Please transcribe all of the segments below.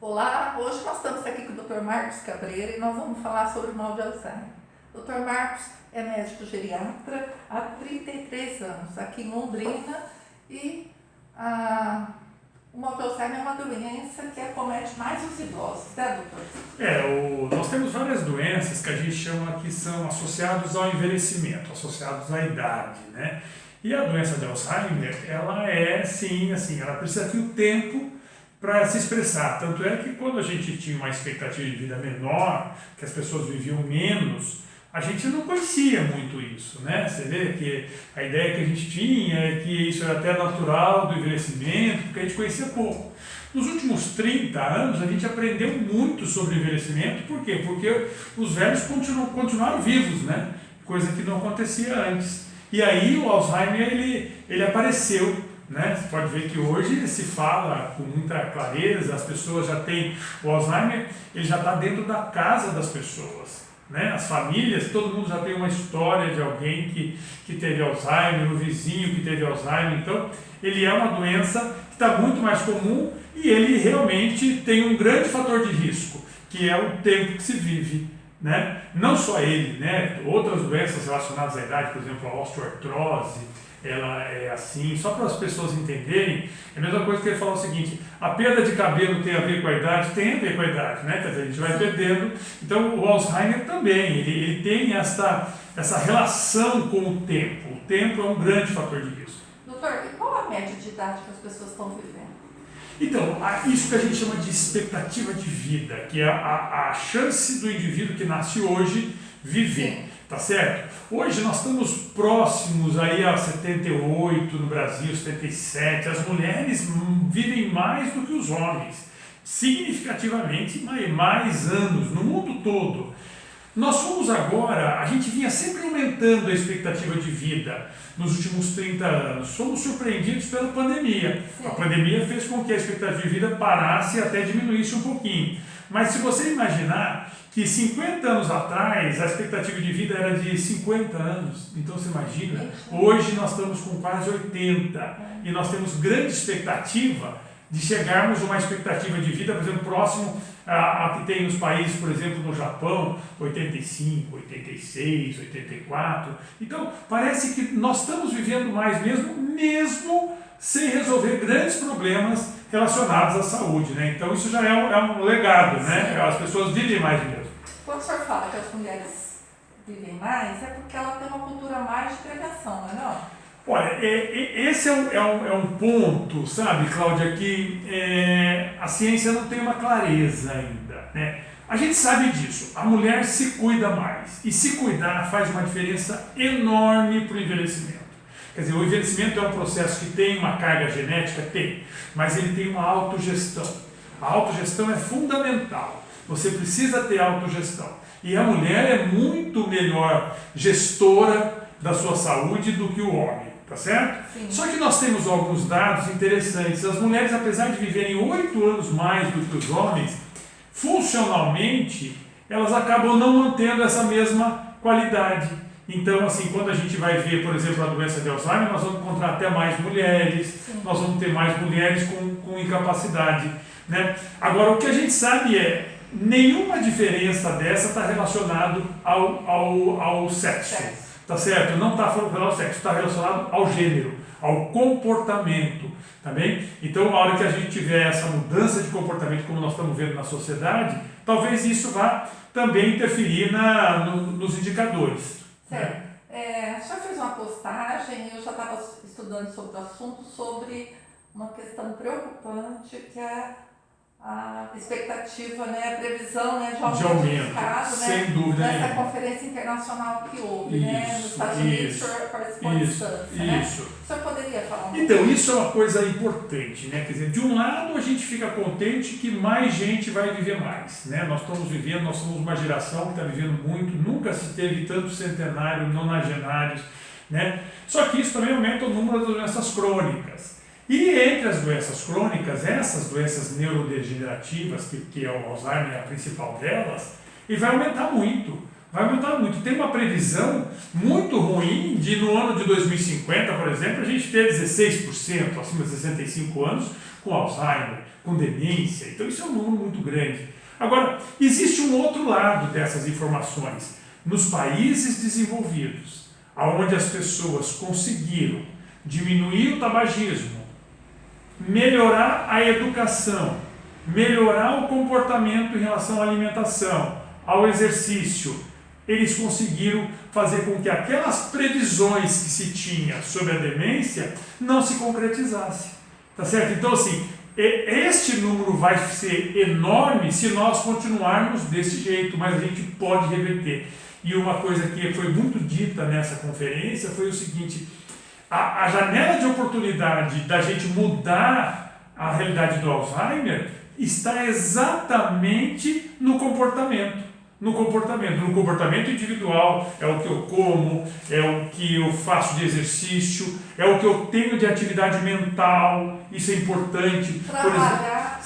Olá, hoje nós estamos aqui com o Dr. Marcos Cabreira e nós vamos falar sobre o mal de Alzheimer. Dr. Marcos é médico geriatra há 33 anos aqui em Londrina e o mal de Alzheimer é uma doença que acomete mais os idosos, né, doutor? Nós temos várias doenças que a gente chama que são associadas ao envelhecimento, associados à idade, né? E a doença de Alzheimer, ela é, sim, assim, ela precisa ter o tempo para se expressar. Tanto é que quando a gente tinha uma expectativa de vida menor, que as pessoas viviam menos, a gente não conhecia muito isso, né? Você vê que a ideia que a gente tinha é que isso era até natural do envelhecimento, porque a gente conhecia pouco. Nos últimos 30 anos, a gente aprendeu muito sobre envelhecimento. Por quê? Porque os velhos continuaram vivos, né? Coisa que não acontecia antes. E aí o Alzheimer, ele apareceu. Né? Você pode ver que hoje se fala com muita clareza, as pessoas já têm o Alzheimer, ele já está dentro da casa das pessoas, né? As famílias, todo mundo já tem uma história de alguém que teve Alzheimer, o vizinho que teve Alzheimer. Então ele é uma doença que está muito mais comum e ele realmente tem um grande fator de risco, que é o tempo que se vive, né? Não só ele, né? Outras doenças relacionadas à idade, por exemplo, a osteoartrose, ela é assim, só para as pessoas entenderem. É a mesma coisa que ele falou o seguinte: a perda de cabelo tem a ver com a idade? Tem a ver com a idade, né? Quer dizer, a gente vai perdendo. Então o Alzheimer também, ele tem essa relação com o tempo. O tempo é um grande fator de risco. Doutor, e qual a média de idade que as pessoas estão vivendo? Então, isso que a gente chama de expectativa de vida, que é a chance do indivíduo que nasce hoje viver. Sim. Tá certo? Hoje nós estamos próximos aí a 78 no Brasil, 77. As mulheres vivem mais do que os homens, significativamente mais anos no mundo todo. Nós fomos agora, a gente vinha sempre aumentando a expectativa de vida nos últimos 30 anos. Fomos surpreendidos pela pandemia. Sim. A pandemia fez com que a expectativa de vida parasse e até diminuísse um pouquinho. Mas se você imaginar que 50 anos atrás a expectativa de vida era de 50 anos, então você imagina, hoje nós estamos com quase 80 e nós temos grande expectativa de chegarmos a uma expectativa de vida, por exemplo, próximo a que tem nos países, por exemplo, no Japão, 85, 86, 84. Então, parece que nós estamos vivendo mais mesmo sem resolver grandes problemas relacionados à saúde, né? Então, isso já é um legado, né? Sim. As pessoas vivem mais mesmo. Quando o senhor fala que as mulheres vivem mais, é porque ela tem uma cultura mais de prevenção, não é não? Olha, esse é um ponto, sabe, Cláudia, que a ciência não tem uma clareza ainda, né? A gente sabe disso, a mulher se cuida mais, e se cuidar faz uma diferença enorme para o envelhecimento. Quer dizer, o envelhecimento é um processo que tem uma carga genética? Tem, mas ele tem uma autogestão. A autogestão é fundamental. Você precisa ter autogestão. E a mulher é muito melhor gestora da sua saúde do que o homem, tá certo? Sim. Só que nós temos alguns dados interessantes. As mulheres, apesar de viverem 8 anos mais do que os homens, funcionalmente, elas acabam não mantendo essa mesma qualidade. Então, assim, quando a gente vai ver, por exemplo, a doença de Alzheimer, nós vamos encontrar até mais mulheres, Sim. nós vamos ter mais mulheres com incapacidade, né? Agora, o que a gente sabe é nenhuma diferença dessa está relacionado ao sexo, tá certo? Não está relacionado ao sexo, está relacionado ao gênero, ao comportamento, tá bem? Então, na hora que a gente tiver essa mudança de comportamento, como nós estamos vendo na sociedade, talvez isso vá também interferir nos indicadores. Certo. O senhor fez uma postagem e eu já estava estudando sobre o assunto, sobre uma questão preocupante que é a expectativa, né, a previsão, né, de aumento do caso, né, sem dúvida nessa nenhuma. conferência internacional que houve, né, nos Estados Unidos, o senhor participou à distância, né? O senhor poderia falar um pouco? Então, isso é uma coisa importante, né? Quer dizer, de um lado a gente fica contente que mais gente vai viver mais, né? Nós somos uma geração que está vivendo muito, nunca se teve tanto centenário, nonagenários, né? Só que isso também aumenta o número das doenças crônicas. E entre as doenças crônicas, essas doenças neurodegenerativas, que é o Alzheimer, a principal delas, e vai aumentar muito. Tem uma previsão muito ruim de, no ano de 2050, por exemplo, a gente ter 16% acima de 65 anos com Alzheimer, com demência. Então isso é um número muito grande. Agora, existe um outro lado dessas informações. Nos países desenvolvidos, onde as pessoas conseguiram diminuir o tabagismo, melhorar a educação, melhorar o comportamento em relação à alimentação, ao exercício, eles conseguiram fazer com que aquelas previsões que se tinha sobre a demência não se concretizassem. Tá certo? Então, assim, este número vai ser enorme se nós continuarmos desse jeito, mas a gente pode reverter. E uma coisa que foi muito dita nessa conferência foi o seguinte: a janela de oportunidade da gente mudar a realidade do Alzheimer está exatamente no comportamento. No comportamento individual, é o que eu como, é o que eu faço de exercício, é o que eu tenho de atividade mental, isso é importante. Trabalhar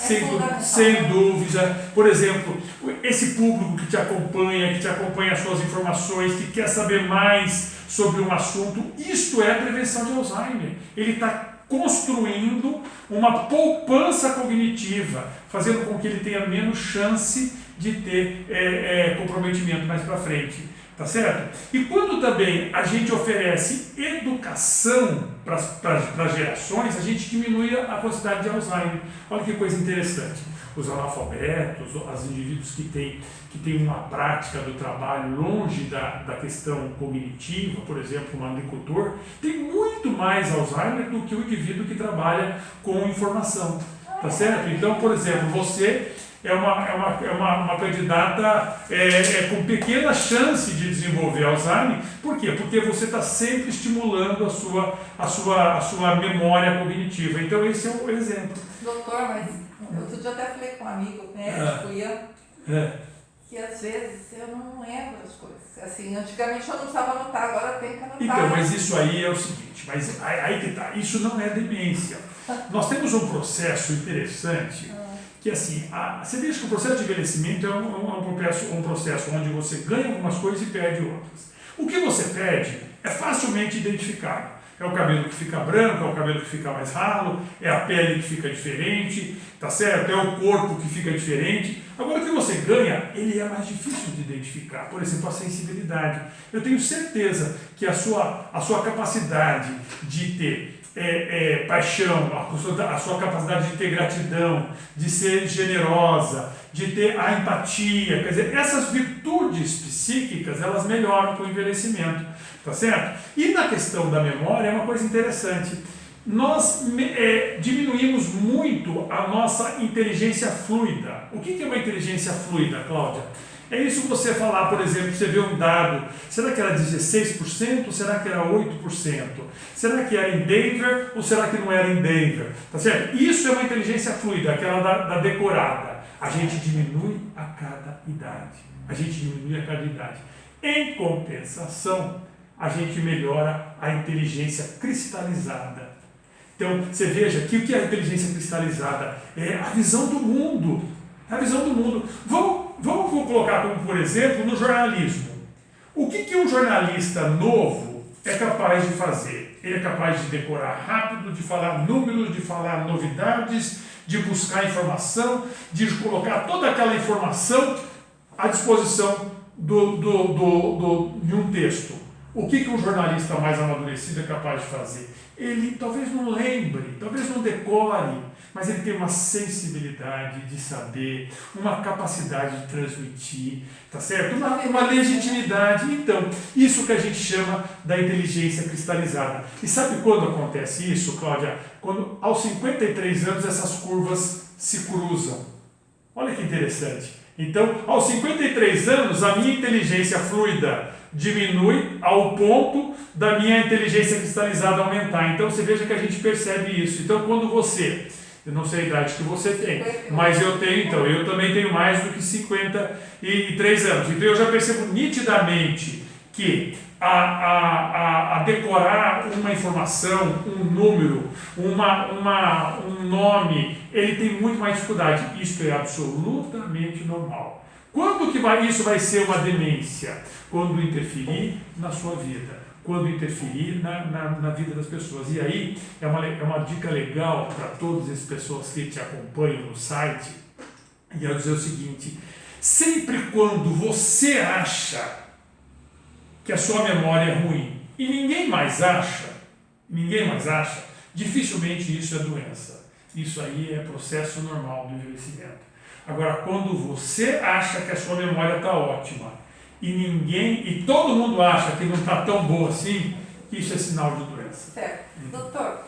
sem dúvida. Por exemplo, esse público que te acompanha as suas informações, que quer saber mais sobre um assunto, isto é prevenção de Alzheimer. Ele está construindo uma poupança cognitiva, fazendo com que ele tenha menos chance de ter comprometimento mais para frente, tá certo? E quando também a gente oferece educação para as gerações, a gente diminui a quantidade de Alzheimer. Olha que coisa interessante. Os analfabetos, os indivíduos que têm uma prática do trabalho longe da questão cognitiva, por exemplo, um agricultor, tem muito mais Alzheimer do que o indivíduo que trabalha com informação, tá certo? Então, por exemplo, você é uma candidata com pequena chance de desenvolver Alzheimer. Por quê? Porque você está sempre estimulando a sua memória cognitiva. Então esse é o exemplo. Doutor, mas outro dia eu até falei com um amigo médico, que às vezes eu não lembro as coisas. Assim, antigamente eu não precisava anotar, agora eu tenho que anotar. Então, mas isso aí é o seguinte, mas aí que tá, isso não é demência. Nós temos um processo interessante, que assim, você veja que o processo de envelhecimento é um processo onde você ganha algumas coisas e perde outras. O que você perde é facilmente identificável. É o cabelo que fica branco, é o cabelo que fica mais ralo, é a pele que fica diferente, tá certo? É o corpo que fica diferente. Agora, o que você ganha, ele é mais difícil de identificar. Por exemplo, a sensibilidade. Eu tenho certeza que a sua capacidade de ter paixão, a sua capacidade de ter gratidão, de ser generosa, de ter a empatia, quer dizer, essas virtudes psíquicas, elas melhoram com o envelhecimento, tá certo? E na questão da memória é uma coisa interessante. Nós diminuímos muito a nossa inteligência fluida. O que é uma inteligência fluida, Cláudia? É isso que você falar, por exemplo, você vê um dado, será que era 16% ou será que era 8%? Será que era em Denver ou será que não era em Denver? Tá certo? Isso é uma inteligência fluida, aquela da decorada. A gente diminui a cada idade. Em compensação, a gente melhora a inteligência cristalizada. Então, você veja que o que é a inteligência cristalizada? É a visão do mundo. Vamos colocar como, por exemplo, no jornalismo. O que um jornalista novo é capaz de fazer? Ele é capaz de decorar rápido, de falar números, de falar novidades, de buscar informação, de colocar toda aquela informação à disposição de um texto. O que um jornalista mais amadurecido é capaz de fazer? Ele talvez não lembre, talvez não decore, mas ele tem uma sensibilidade de saber, uma capacidade de transmitir, tá certo? Uma legitimidade. Então, isso que a gente chama da inteligência cristalizada. E sabe quando acontece isso, Cláudia? Quando aos 53 anos essas curvas se cruzam. Olha que interessante. Então, aos 53 anos, a minha inteligência fluida diminui ao ponto da minha inteligência cristalizada aumentar. Então, você veja que a gente percebe isso. Então, quando você... Eu não sei a idade que você tem, mas eu também tenho mais do que 53 anos. Então eu já percebo nitidamente que a decorar uma informação, um número, um nome, ele tem muito mais dificuldade. Isso é absolutamente normal. Quando que isso vai ser uma demência? Quando interferir na sua vida. quando interferir na vida das pessoas. E aí é uma dica legal para todas as pessoas que te acompanham no site, e eu dizer o seguinte: sempre quando você acha que a sua memória é ruim e ninguém mais acha, dificilmente isso é doença. Isso aí é processo normal do envelhecimento. Agora, quando você acha que a sua memória está ótima e todo mundo acha que não está tão boa assim, isso é sinal de doença. Certo. Doutor,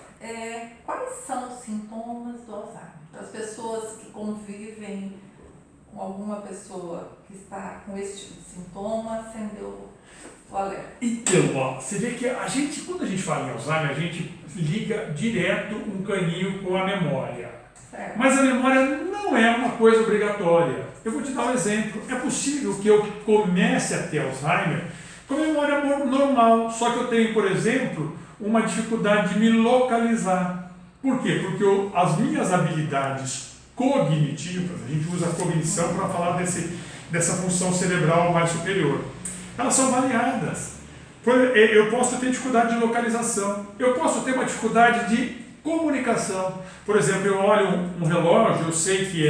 quais são os sintomas do Alzheimer? As pessoas que convivem com alguma pessoa que está com esse tipo de sintoma, acendeu o alerta. Então, ó, você vê que quando a gente fala em Alzheimer, a gente liga direto um caninho com a memória. Certo. Mas a memória não é uma coisa obrigatória. Eu vou te dar um exemplo. É possível que eu comece a ter Alzheimer com a memória normal, só que eu tenho, por exemplo, uma dificuldade de me localizar. Por quê? Porque as minhas habilidades cognitivas, a gente usa a cognição para falar dessa função cerebral mais superior, elas são variadas. Eu posso ter dificuldade de localização, eu posso ter uma dificuldade de comunicação. Por exemplo, eu olho um relógio, eu sei que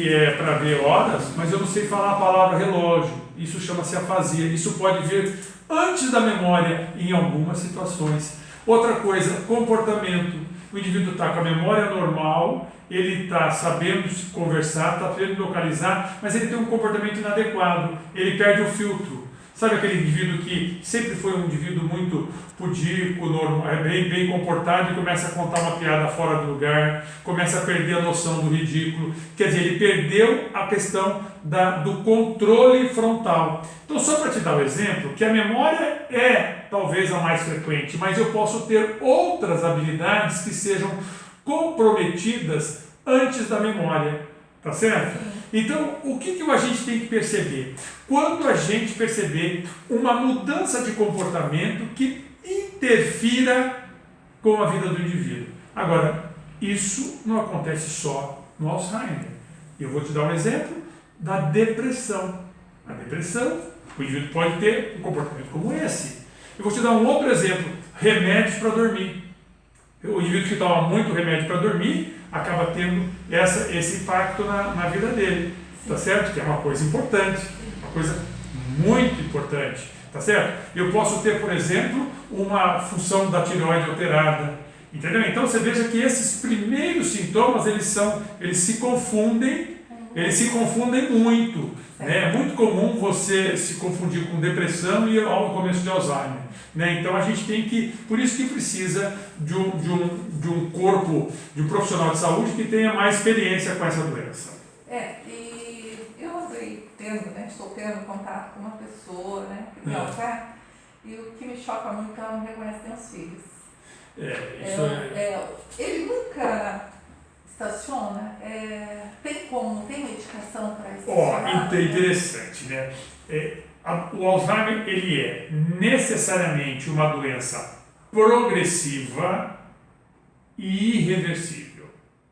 é para ver horas, mas eu não sei falar a palavra relógio. Isso chama-se afasia. Isso pode vir antes da memória em algumas situações. Outra coisa, comportamento. O indivíduo está com a memória normal, ele está sabendo conversar, está sabendo localizar, mas ele tem um comportamento inadequado, ele perde o filtro. Sabe aquele indivíduo que sempre foi um indivíduo muito pudico, normal, bem comportado, e começa a contar uma piada fora do lugar, começa a perder a noção do ridículo. Quer dizer, ele perdeu a questão do controle frontal. Então, só para te dar um exemplo, que a memória é talvez a mais frequente, mas eu posso ter outras habilidades que sejam comprometidas antes da memória. Tá certo? Então, o que a gente tem que perceber? Quando a gente perceber uma mudança de comportamento que interfira com a vida do indivíduo. Agora, isso não acontece só no Alzheimer. Eu vou te dar um exemplo da depressão. A depressão, o indivíduo pode ter um comportamento como esse. Eu vou te dar um outro exemplo, remédios para dormir. O indivíduo que toma muito remédio para dormir acaba tendo esse impacto na vida dele, tá certo? Que é uma coisa importante, uma coisa muito importante, tá certo? Eu posso ter, por exemplo, uma função da tireoide alterada, entendeu? Então você veja que esses primeiros sintomas, eles se confundem muito, né? É muito comum você se confundir com depressão e ao começo de Alzheimer, né? Então a gente tem que, por isso que precisa de um corpo, de um profissional de saúde que tenha mais experiência com essa doença. E eu andei estou tendo contato com uma pessoa, né, que tem Alzheimer, e o que me choca muito é que ela não reconhece nem os filhos. Ele nunca estaciona? Tem medicação para estacionar? Interessante, né? O Alzheimer, ele é necessariamente uma doença progressiva e irreversível.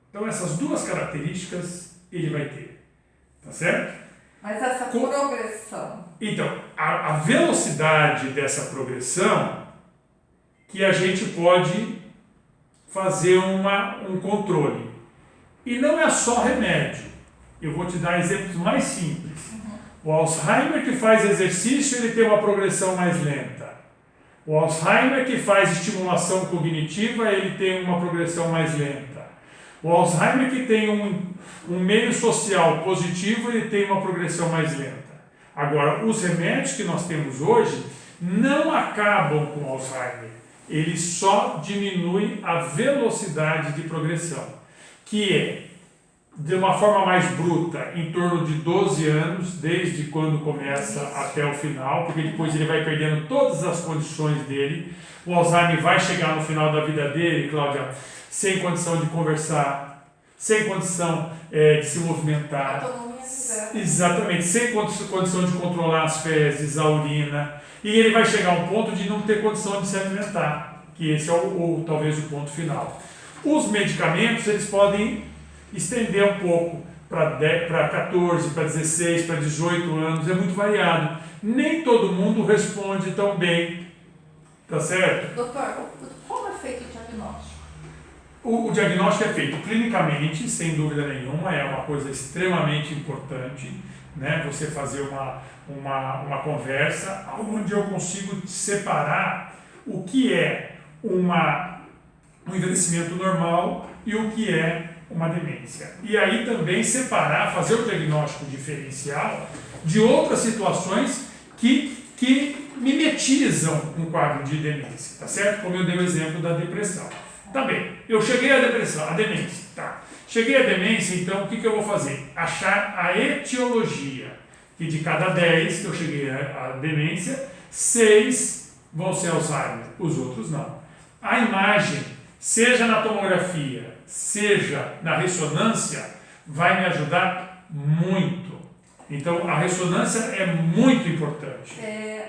Então, essas duas características ele vai ter, tá certo? Mas essa progressão... Então, a velocidade dessa progressão que a gente pode fazer um controle. E não é só remédio. Eu vou te dar exemplos mais simples. O Alzheimer que faz exercício, ele tem uma progressão mais lenta. O Alzheimer que faz estimulação cognitiva, ele tem uma progressão mais lenta. O Alzheimer que tem um meio social positivo, ele tem uma progressão mais lenta. Agora, os remédios que nós temos hoje não acabam com o Alzheimer. Eles só diminuem a velocidade de progressão, que é, de uma forma mais bruta, em torno de 12 anos, desde quando começa até o final, porque depois ele vai perdendo todas as condições dele. O Alzheimer vai chegar no final da vida dele, Cláudia, sem condição de conversar, sem condição de se movimentar, exatamente, sem condição de controlar as fezes, a urina, e ele vai chegar a um ponto de não ter condição de se alimentar, que esse é talvez o ponto final. Os medicamentos, eles podem estender um pouco para 14, para 16, para 18 anos, é muito variado. Nem todo mundo responde tão bem Tá certo? Doutor, como é feito o diagnóstico? O diagnóstico é feito clinicamente, sem dúvida nenhuma, é uma coisa extremamente importante, né? Você fazer uma conversa onde eu consigo separar o que é um envelhecimento normal e o que é uma demência. E aí também separar, fazer o diagnóstico diferencial de outras situações que mimetizam um quadro de demência, tá certo? Como eu dei o exemplo da depressão. Tá bem, eu cheguei à depressão, à demência, tá. Cheguei à demência, então o que eu vou fazer? Achar a etiologia, que de cada 10 que eu cheguei à demência, 6 vão ser Alzheimer, os outros não. A imagem, seja na tomografia, seja na ressonância, vai me ajudar muito. Então, a ressonância é muito importante.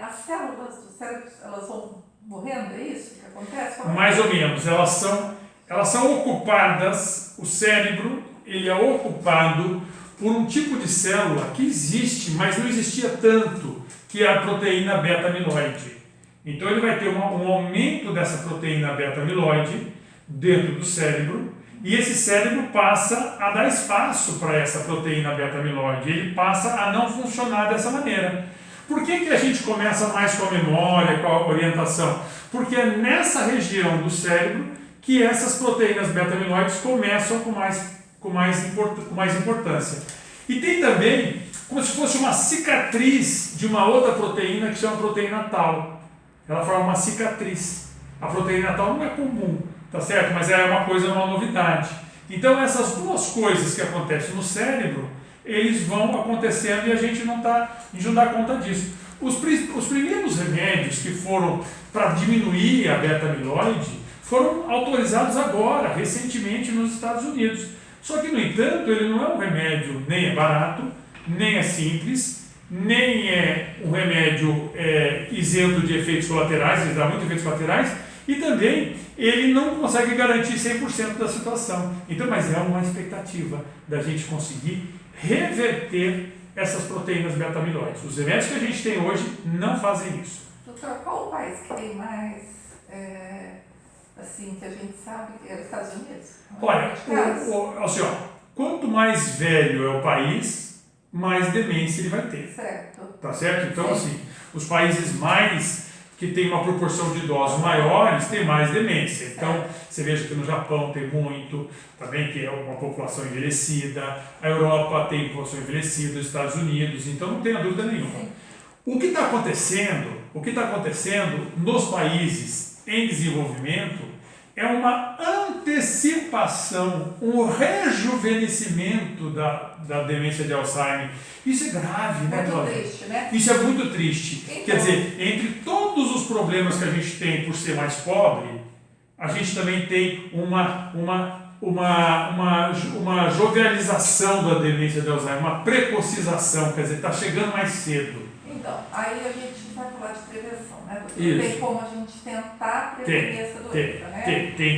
As células do cérebro, elas vão morrendo, é isso que acontece? Mais ou menos, elas são ocupadas, o cérebro ele é ocupado por um tipo de célula que existe, mas não existia tanto, que é a proteína beta-amiloide. Então ele vai ter um aumento dessa proteína beta-amiloide dentro do cérebro, e esse cérebro passa a dar espaço para essa proteína beta-amiloide, ele passa a não funcionar dessa maneira. Por que a gente começa mais com a memória, com a orientação? Porque é nessa região do cérebro que essas proteínas beta-amiloides começam com mais importância. E tem também como se fosse uma cicatriz de uma outra proteína que chama proteína tau. Ela forma uma cicatriz. A proteína tau não é comum, tá certo? Mas é uma coisa, uma novidade. Então essas duas coisas que acontecem no cérebro, eles vão acontecendo e a gente não dá conta disso. Os primeiros remédios que foram para diminuir a beta-amiloide foram autorizados agora, recentemente, nos Estados Unidos. Só que, no entanto, ele não é um remédio, nem é barato, nem é simples, nem é um remédio isento de efeitos colaterais, ele dá muitos efeitos colaterais, e também ele não consegue garantir 100% da situação. Então, mas é uma expectativa da gente conseguir reverter essas proteínas beta-amiloides. Os remédios que a gente tem hoje não fazem isso. Doutor, qual o país que tem mais, assim, que a gente sabe que é os Estados Unidos? Olha, assim, quanto mais velho é o país, mais demência ele vai ter. Certo. Tá certo? Então, Sim. assim, os países que tem uma proporção de idosos maiores, tem mais demência. Então, você veja que no Japão tem muito, também que é uma população envelhecida, a Europa tem população envelhecida, os Estados Unidos, então não tenha dúvida nenhuma. Sim. O que está acontecendo nos países em desenvolvimento é uma antecipação, um rejuvenescimento da demência de Alzheimer. Isso é grave, né, Muito triste, né? Isso é muito triste. Então, quer dizer, entre todos os problemas que a gente tem por ser mais pobre, a gente também tem uma jovialização da demência de Alzheimer, uma precocização, quer dizer, está chegando mais cedo. Então, aí a gente vai falar de prevenção, né? Porque Isso. tem como a gente tentar prevenir essa doença, né? Tem.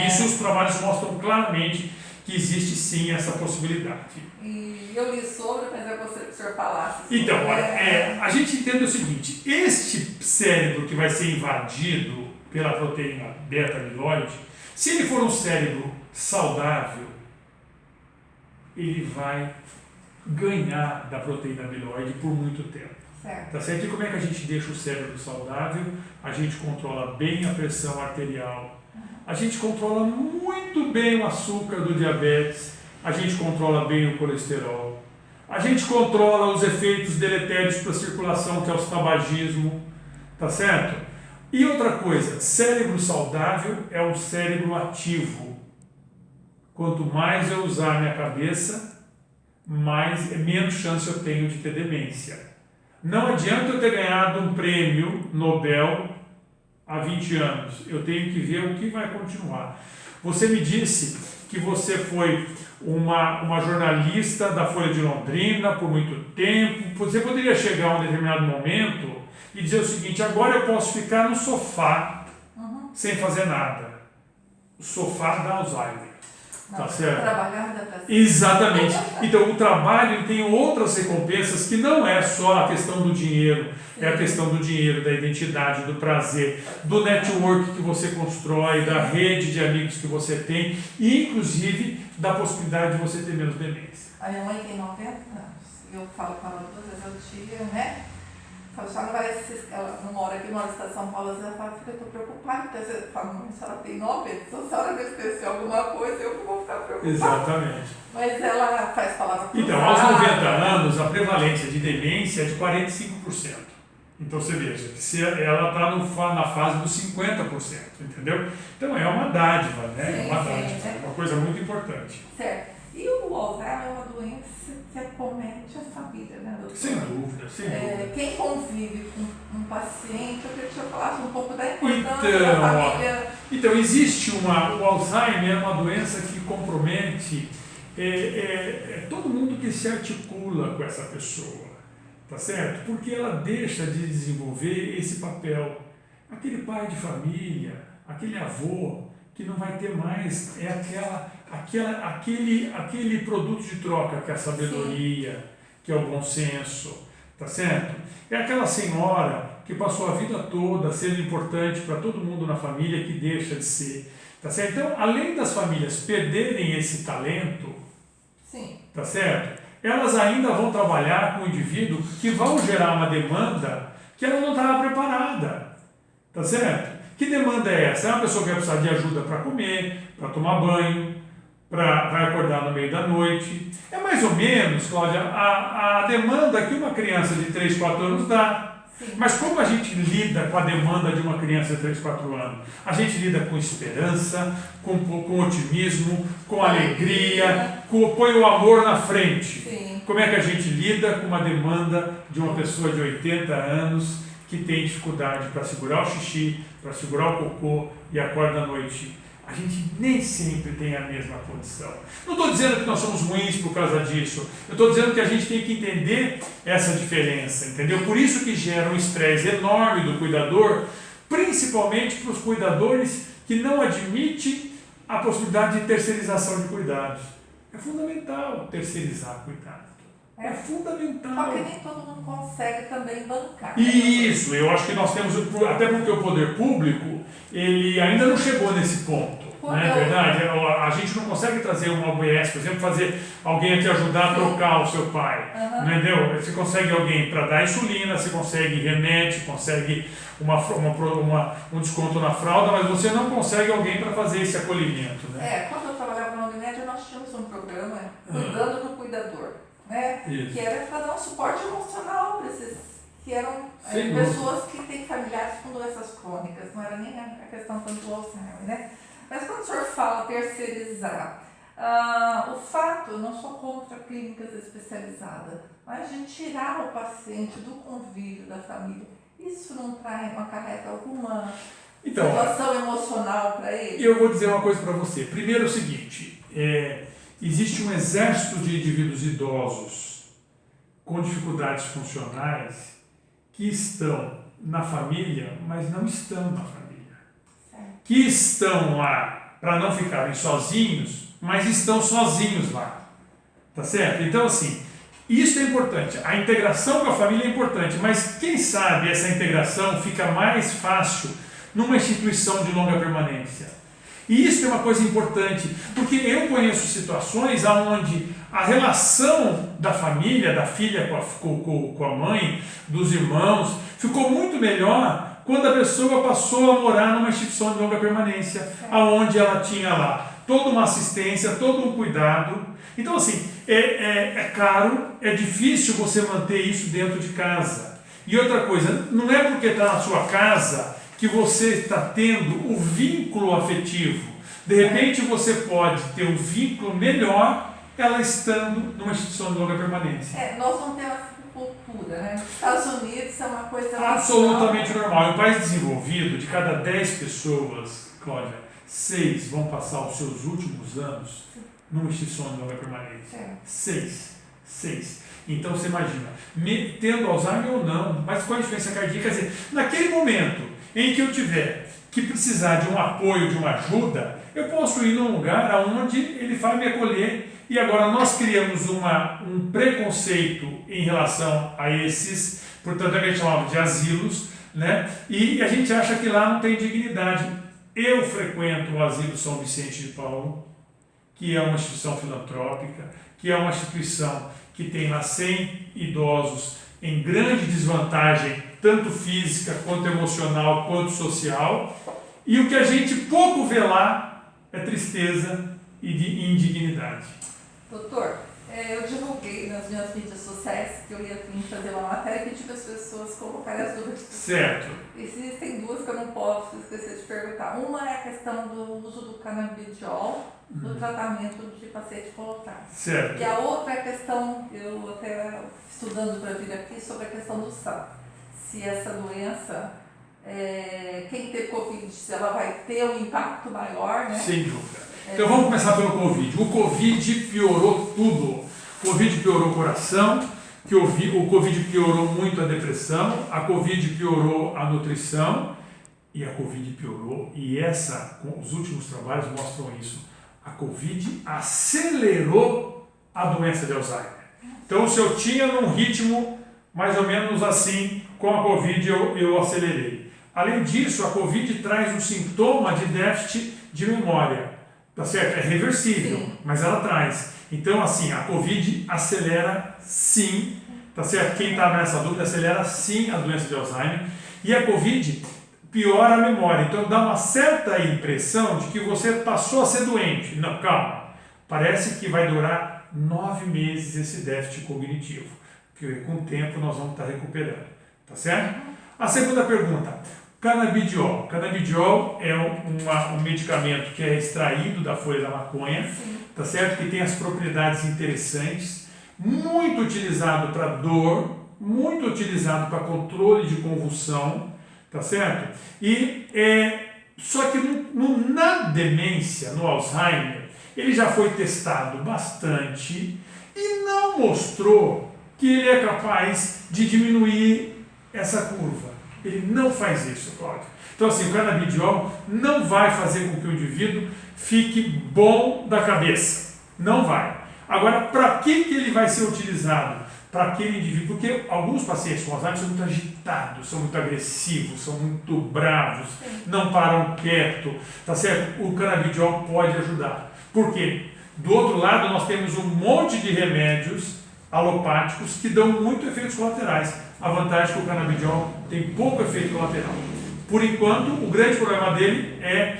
Isso os trabalhos mostram claramente que existe sim essa possibilidade. E eu li sobre, mas eu gostaria que o senhor falasse. Então, olha, a gente entende o seguinte, este cérebro que vai ser invadido pela proteína beta-amiloide, se ele for um cérebro saudável, ele vai ganhar da proteína amiloide por muito tempo. Certo. Tá certo? E como é que a gente deixa o cérebro saudável? A gente controla bem a pressão arterial, a gente controla muito bem o açúcar do diabetes, a gente controla bem o colesterol, a gente controla os efeitos deletérios para a circulação, que é o tabagismo, tá certo? E outra coisa, cérebro saudável é um cérebro ativo. Quanto mais eu usar minha cabeça, menos chance eu tenho de ter demência. Não adianta eu ter ganhado um prêmio Nobel há 20 anos. Eu tenho que ver o que vai continuar. Você me disse que você foi uma jornalista da Folha de Londrina por muito tempo. Você poderia chegar a um determinado momento e dizer o seguinte, agora eu posso ficar no sofá sem fazer nada. O sofá dá Alzheimer. Tá certo? Trabalhar dá pra ser. Exatamente. Então, o trabalho ele tem outras recompensas que não é só a questão do dinheiro, é a questão do dinheiro, da identidade, do prazer, do network que você constrói, da rede de amigos que você tem e, inclusive, da possibilidade de você ter menos demência. A minha mãe tem 90 anos e eu falo com ela duas vezes ao dia, né? Falo, só não parece que ela não mora aqui, mora no estado de São Paulo, ela fala, filha, eu tô preocupada, porque eu falo, mãe, se ela tem 90, se a senhora me esqueceu alguma coisa, eu que vou ficar preocupada. Exatamente. Mas ela faz palavra cruzada. Então, aos 90 anos, a prevalência de demência é de 45%. Então, você veja que se ela está na fase dos 50%, entendeu? Então, é uma dádiva, né? Sim, É uma sim, dádiva, é. uma coisa muito importante. Certo. E o Alzheimer é uma doença que acomete a família, né, doutor? Sem dúvida, sem dúvida. Quem convive com um paciente, eu queria que o senhor falasse um pouco da importância Então, da família. Então, existe o Alzheimer é uma doença que compromete todo mundo que se articula com essa pessoa, tá certo? Porque ela deixa de desenvolver esse papel. Aquele pai de família, aquele avô que não vai ter mais, aquele produto de troca que é a sabedoria, que é o bom senso, tá certo? É aquela senhora que passou a vida toda sendo importante para todo mundo na família que deixa de ser, tá certo? Então, além das famílias perderem esse talento, Sim. tá certo? Elas ainda vão trabalhar com o indivíduo que vão gerar uma demanda que ela não estava preparada, tá certo? Que demanda é essa? É uma pessoa que vai precisar de ajuda para comer, para tomar banho, vai acordar no meio da noite. É mais ou menos, Cláudia, a demanda que uma criança de 3, 4 anos dá. Sim. Mas como a gente lida com a demanda de uma criança de 3, 4 anos? A gente lida com esperança, com otimismo, com alegria, põe o amor na frente. Sim. Como é que a gente lida com uma demanda de uma pessoa de 80 anos que tem dificuldade para segurar o xixi, para segurar o cocô e acorda à noite? A gente nem sempre tem a mesma condição. Não estou dizendo que nós somos ruins por causa disso. Eu estou dizendo que a gente tem que entender essa diferença, entendeu? Por isso que gera um estresse enorme do cuidador, principalmente para os cuidadores que não admitem a possibilidade de terceirização de cuidados. É fundamental terceirizar cuidado. É fundamental. Só que nem todo mundo consegue também bancar. Isso, eu acho que nós temos, até porque o poder público, ele ainda não chegou nesse ponto, não é verdade? A gente não consegue trazer uma OBS, por exemplo, fazer alguém te ajudar a trocar o seu pai, entendeu? Você consegue alguém para dar insulina, você consegue remédio, consegue um desconto na fralda, mas você não consegue alguém para fazer esse acolhimento, né? Quando eu trabalhava na Unimed, nós tínhamos um programa Cuidando do Cuidador, né? Que era para dar um suporte emocional para esses, que eram pessoas que têm familiares com doenças crônicas, não era nem a questão tanto do Alzheimer, né? Mas quando o senhor fala terceirizar, o fato, eu não sou contra clínicas especializadas, mas de tirar o paciente do convívio da família, isso não acarreta alguma situação emocional para ele? Eu vou dizer uma coisa para você. Primeiro é o seguinte, existe um exército de indivíduos idosos com dificuldades funcionais que estão na família, mas não estão na família. Que estão lá para não ficarem sozinhos, mas estão sozinhos lá. Tá certo? Então, assim, isso é importante. A integração com a família é importante, mas quem sabe essa integração fica mais fácil numa instituição de longa permanência. E isso é uma coisa importante, porque eu conheço situações onde a relação da família, da filha com a mãe, dos irmãos, ficou muito melhor quando a pessoa passou a morar numa instituição de longa permanência, onde ela tinha lá toda uma assistência, todo um cuidado. Então, assim, é caro, é difícil você manter isso dentro de casa. E outra coisa, não é porque está na sua casa que você está tendo o vínculo afetivo. De repente você pode ter um vínculo melhor ela estando numa instituição de longa permanência. Nós não temos essa cultura, né? Nos Estados Unidos é uma coisa absolutamente normal. Em um país desenvolvido, de cada 10 pessoas, Cláudia, 6 vão passar os seus últimos anos numa instituição de longa permanência. 6. Então você imagina, tendo Alzheimer ou não, mas com a insuficiência cardíaca, quer dizer, naquele momento em que eu tiver que precisar de um apoio, de uma ajuda, eu posso ir num lugar onde ele vai me acolher. E agora nós criamos um preconceito em relação a esses, portanto, a gente chamava de asilos, né? E a gente acha que lá não tem dignidade. Eu frequento o Asilo São Vicente de Paulo, que é uma instituição filantrópica, que é uma instituição que tem lá 100 idosos em grande desvantagem, tanto física, quanto emocional, quanto social, e o que a gente pouco vê lá é tristeza e de indignidade. Doutor, eu divulguei nas minhas mídias sociais que eu ia vir fazer uma matéria e pedi para as pessoas colocarem as dúvidas. Certo. Existem duas que eu não posso esquecer de perguntar. Uma é a questão do uso do canabidiol no tratamento de paciente colocar. Certo. E a outra é a questão, eu até estudando para vir aqui, sobre a questão do SAP. Se essa doença, quem teve Covid, se ela vai ter um impacto maior, né? Sem dúvida. Então vamos começar pelo Covid. O Covid piorou tudo. O Covid piorou o coração, o Covid piorou muito a depressão, a Covid piorou a nutrição e a Covid piorou, e os últimos trabalhos mostram isso, a Covid acelerou a doença de Alzheimer. Então se eu tinha num ritmo mais ou menos assim, com a Covid eu acelerei. Além disso, a Covid traz um sintoma de déficit de memória. Tá certo? É reversível, sim, mas ela traz. Então, assim, a Covid acelera sim, tá certo? Quem está nessa dúvida, acelera sim a doença de Alzheimer. E a Covid piora a memória. Então, dá uma certa impressão de que você passou a ser doente. Não, calma. Parece que vai durar 9 meses esse déficit cognitivo. Porque com o tempo nós vamos estar recuperando. Tá certo? A segunda pergunta. Canabidiol. Canabidiol é um medicamento que é extraído da folha da maconha, tá certo? Que tem as propriedades interessantes, muito utilizado para dor, muito utilizado para controle de convulsão, tá certo? E só que na demência, no Alzheimer, ele já foi testado bastante e não mostrou que ele é capaz de diminuir essa curva. Ele não faz isso, Cláudio. Então, assim, o canabidiol não vai fazer com que o indivíduo fique bom da cabeça. Não vai. Agora, para que ele vai ser utilizado? Para aquele indivíduo. Porque alguns pacientes com Alzheimer são muito agitados, são muito agressivos, são muito bravos, não param quieto. Tá certo? O canabidiol pode ajudar. Por quê? Do outro lado, nós temos um monte de remédios alopáticos que dão muito efeitos colaterais. A vantagem é que o canabidiol tem pouco efeito colateral. Por enquanto, o grande problema dele é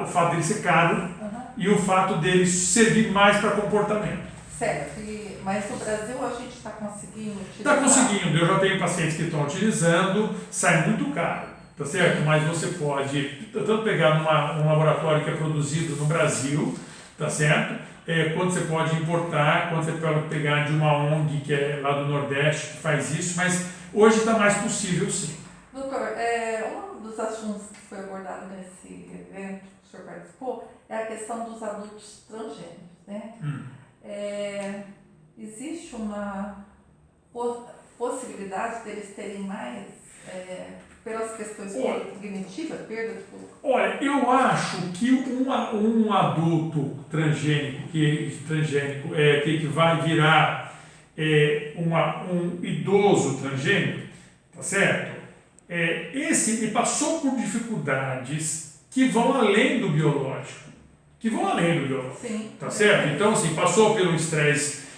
o fato dele ser caro e o fato dele servir mais para comportamento. Certo, mas no Brasil a gente está conseguindo Está utilizar? conseguindo, eu já tenho pacientes que estão utilizando, sai muito caro, tá certo? Mas você pode tanto pegar num laboratório que é produzido no Brasil, tá certo? Quando você pode importar, quando você pode pegar de uma ONG que é lá do Nordeste que faz isso, mas hoje está mais possível sim. Doutor, um dos assuntos que foi abordado nesse evento que o senhor participou é a questão dos adultos transgênicos, né? Existe uma possibilidade deles terem mais, pelas questões cognitivas, perda de pouco? Olha, eu acho que um adulto transgênico que vai virar um idoso transgênico, tá certo? Esse passou por dificuldades que vão além do biológico. Sim. Tá certo? Então, assim, passou pelo estresse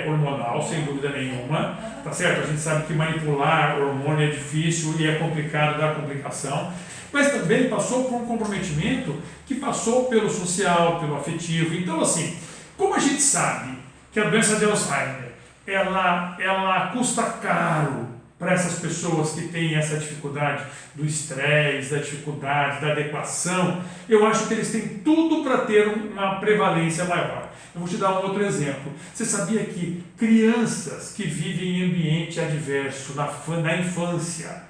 hormonal, sem dúvida nenhuma, tá certo? A gente sabe que manipular hormônio é difícil e é complicado, dá complicação, mas também passou por um comprometimento que passou pelo social, pelo afetivo. Então, assim, como a gente sabe que a doença de Alzheimer, ela custa caro para essas pessoas que têm essa dificuldade do estresse, da dificuldade, da adequação, eu acho que eles têm tudo para ter uma prevalência maior. Eu vou te dar um outro exemplo. Você sabia que crianças que vivem em ambiente adverso na infância,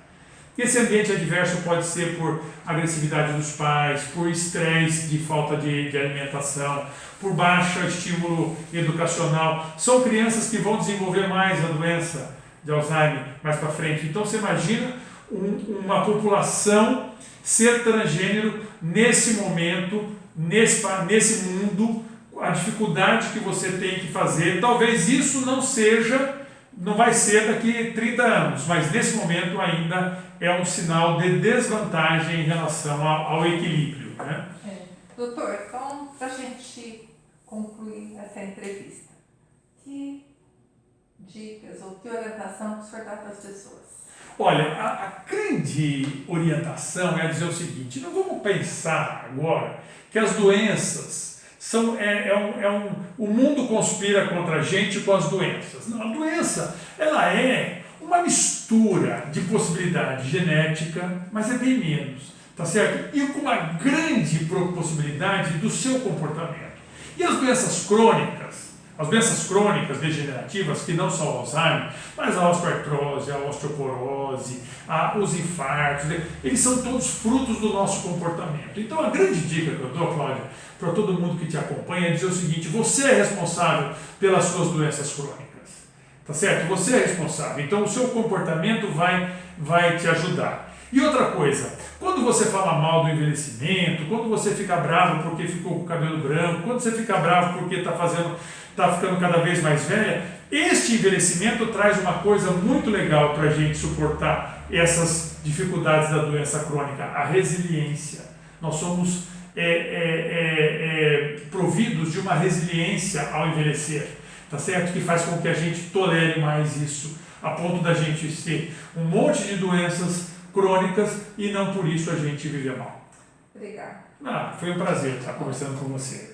esse ambiente adverso pode ser por agressividade dos pais, por estresse de falta de alimentação, por baixo estímulo educacional, são crianças que vão desenvolver mais a doença de Alzheimer mais para frente. Então você imagina uma população ser transgênero nesse momento, nesse mundo, a dificuldade que você tem que fazer. Talvez isso não vai ser daqui a 30 anos, mas nesse momento ainda é um sinal de desvantagem em relação ao equilíbrio, né? Doutor, então, para a gente concluir essa entrevista, que dicas ou que orientação que o senhor dá para as pessoas? Olha, a grande orientação é dizer o seguinte: não vamos pensar agora que as doenças são. O mundo conspira contra a gente com as doenças. Não, a doença ela é uma mistura de possibilidade genética, mas é bem menos, tá certo? E com uma grande possibilidade do seu comportamento. E as doenças crônicas degenerativas, que não são o Alzheimer, mas a osteoartrose, a osteoporose, os infartos, eles são todos frutos do nosso comportamento. Então a grande dica que eu dou, Cláudia, para todo mundo que te acompanha é dizer o seguinte: você é responsável pelas suas doenças crônicas, tá certo? Você é responsável, então o seu comportamento vai te ajudar. E outra coisa, quando você fala mal do envelhecimento, quando você fica bravo porque ficou com o cabelo branco, quando você fica bravo porque está ficando cada vez mais velha, este envelhecimento traz uma coisa muito legal para a gente suportar essas dificuldades da doença crônica: a resiliência. Nós somos providos de uma resiliência ao envelhecer, tá certo? Que faz com que a gente tolere mais isso, a ponto da gente ter um monte de doenças crônicas e não por isso a gente vive mal. Obrigada. Foi um prazer estar conversando com você.